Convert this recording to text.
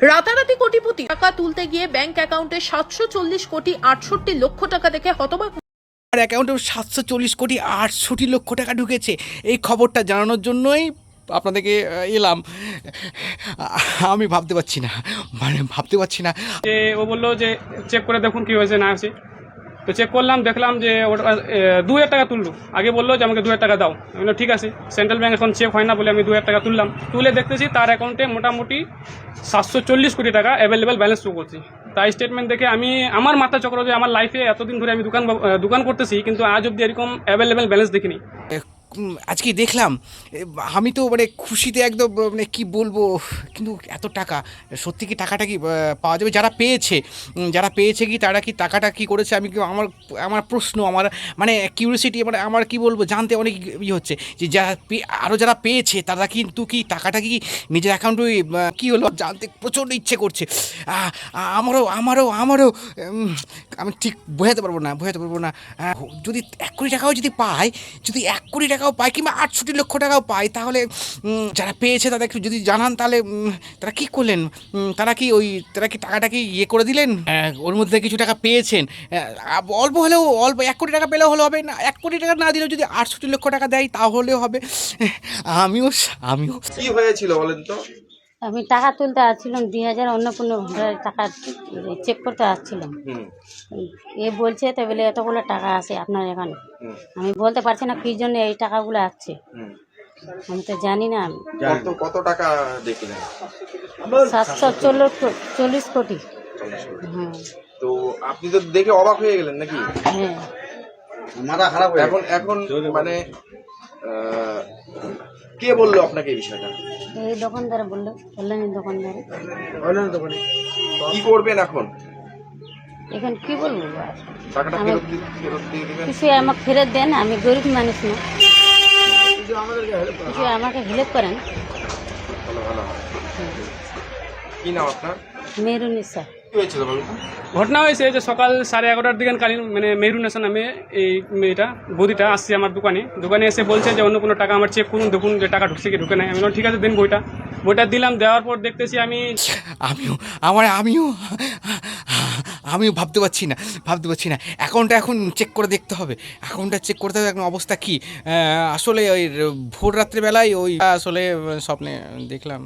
রাতারাতি কোটিপতি, টাকা তুলতে গিয়ে ব্যাংক অ্যাকাউন্টে 740 কোটি 68 লক্ষ টাকা দেখে হতবাক। আর অ্যাকাউন্টে 740 কোটি 68 লক্ষ টাকা ঢুকেছে। এই খবরটা জানানোর জন্যই আপনাদেরকে এলাম। আমি ভাবতে পারছি না, ভাবতে পারছি না। যে ও বললো যে চেক করে দেখুন কী হয়েছে না হয়েছে। তো চেক করলাম, দেখলাম যে ওটা 2,000 টাকা তুললো। আগে বললো যে আমাকে 2,000 টাকা দাও। আমি বললাম ঠিক আছে, সেন্ট্রাল ব্যাংক এখন চেক হয় না বলে আমি 2,000 টাকা তুললাম। তুলে দেখতেছি তার অ্যাকাউন্টে মোটামুটি 740 কোটি টাকা অ্যাভেলেবেল ব্যালেন্স শো করছি। তাই স্টেটমেন্ট দেখে আমার মাথা চক্র যে আমার লাইফে এতদিন ধরে আমি দোকান করতেছি, কিন্তু আজ অব্দি এরকম অ্যাভেলেবেল ব্যালেন্স দেখিনি। আজকে দেখলাম, আমি তো মানে খুশিতে একদম, মানে কি বলবো, কিন্তু এত টাকা সত্যি কি টাকাটা কি পাওয়া যাবে? যারা পেয়েছে কি তারা কি টাকাটা কি করেছে? আমি আমার প্রশ্ন, আমার মানে কিউরিওসিটি, মানে আমার কি বলবো, জানতে অনেক হচ্ছে যে যারা পেয়েছে তারা কিন্তু কি টাকাটা কি নিজের অ্যাকাউন্টে কি হলো জানতে প্রচণ্ড ইচ্ছে করছে। আমারও আমি ঠিক বোঝাতে পারবো না। যদি 1 কোটি টাকাও যদি পায়, যদি 1 কোটি টাকাও পায় কিংবা 68 লক্ষ টাকাও পায়, তাহলে যারা পেয়েছে তাদের একটু যদি জানান, তাহলে তারা কি করলেন? তারা কি টাকাটা কি করে দিলেন? ওর মধ্যে কিছু টাকা পেয়েছেন, অল্প 1 কোটি টাকা পেলেও হবে না, 1 কোটি টাকা না দিলেও যদি 68 লক্ষ টাকা দেয় তাহলেও হবে। আমিও কি হয়েছিল বলেন তো? আমি টাকা তুলতে আসছিলাম 2000 অন্নপূর্ণ ভান্ডারের টাকা চেক করতে আসছিলাম। এ বলছে তো বলে এতগুলো টাকা আছে আপনার এখানে। আমি বলতে পারছি না কী জন্য এই টাকাগুলো আসছে, আমি তো জানি না। আমি কত টাকা দেখলেন? 740 কোটি। হ্যাঁ তো আপনি তো দেখে অবাক হয়ে গেলেন নাকি? হ্যাঁ, মাথা খারাপ হয়ে এখন মানে কে বললো আপনাকে এই বিষয়টা? এই দোকানদার বললো, অনলাইনের দোকানদার। কি করবেন এখন? এখন কি বলবো, টাকাটা ফেরত দিয়ে দিবেন? কিছু আমাকে ফেরত দেন, আমি গরিব মানুষ না, কিছু আমাকে হেল্প করেন। ভালো হয়। কি নাম আপনার? মেহরুনিসা। কি হয়েছিল বলুন? ঘটনা হয়েছে যে সকাল 11:30 দিকে কালীন মানে মেহরুনেসা নামে এই মেয়েটা বৌদিটা আসছে আমার দোকানে এসে বলছে যে অন্য কোনো টাকা আমার চেক করুন, দেখুন যে টাকা ঢুকছে কি ঢুকে নাই। আমি বললাম ঠিক আছে, দিন বইটা দিলাম। দেওয়ার পর দেখতেছি আমিও ভাবতে পারছি না। অ্যাকাউন্টটা এখন চেক করে দেখতে হবে, এখন অবস্থা কি। আসলে ওই ভোর রাত্রেবেলায় আসলে স্বপ্নে দেখলাম।